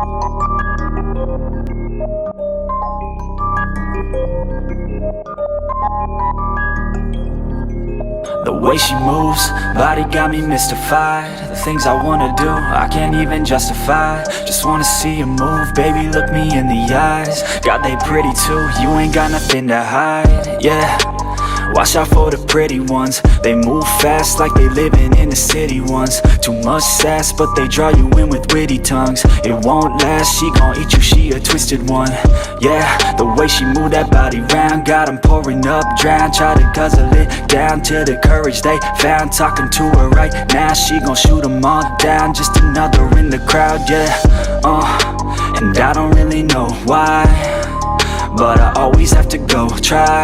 The way she moves, body got me mystified. The things I wanna do, I can't even justify. Just wanna see you move, baby, look me in the eyes. God, they pretty too, you ain't got nothing to hide, yeah. Watch out for the pretty ones. They move fast like they living in the city ones. Too much sass, but they draw you in with witty tongues. It won't last, she gon' eat you, she a twisted one. Yeah, the way she move that body round got 'em pouring up, drown. Try to guzzle it down to the courage they found. Talking to her right now, she gon' shoot 'em all down. Just another in the crowd, yeah. And I don't really know why, but I always have to go try.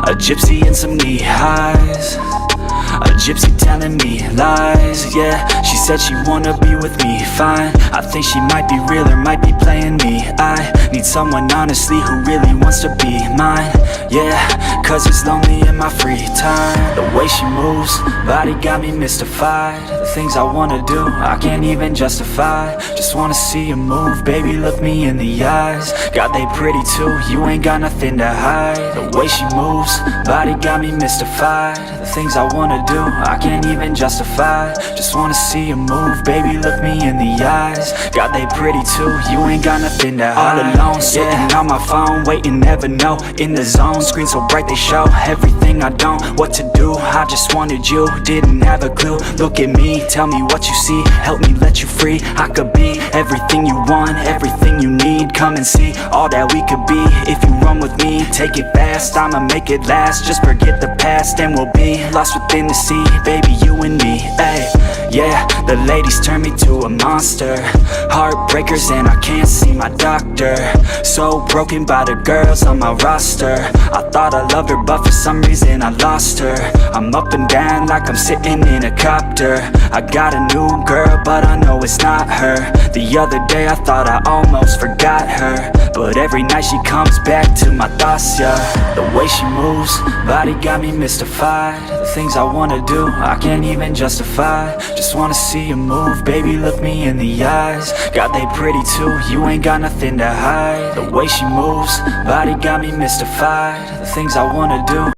A gypsy in some knee highs, a gypsy telling me lies, yeah. She said she wanna be with me, fine. I think she might be real or might be playing me. I need someone honestly who really wants to be mine, yeah. Cause it's lonely in my free time. The way she moves, body got me mystified. The things I wanna do, I can't even justify. Just wanna see you move, baby, look me in the eyes. God, they pretty too, you ain't got nothing to hide. The way she moves, body got me mystified. The things I wanna do, I can't even justify. Just wanna see you move, baby, look me in the eyes. God, they pretty too, you ain't got nothing to hide. All alone, sitting on my phone, waiting, never know. In the zone, screen so bright they show everything I don't, what to do. I just wanted you, didn't have a clue. Look at me, tell me what you see, help me let you free. I could be everything you want, everything you need. Come and see all that we could be. If you run with me, take it fast, I'ma make it last. Just forget the past and we'll be lost within the sea, baby, you and me, ayy. Yeah, the ladies turn me to a monster. Heartbreakers and I can't see my doctor. So broken by the girls on my roster. I thought I loved her, but for some reason I lost her. I'm up and down like I'm sitting in a copter. I got a new girl, but I know it's not her. The other day I thought I almost forgot her, but every night she comes back to my thoughts, yeah. The way she moves, body got me mystified. The things I wanna do, I can't even justify. Just wanna see you move, baby, look me in the eyes. God, they pretty too, you ain't got nothing to hide. The way she moves, body got me mystified. The things I wanna do.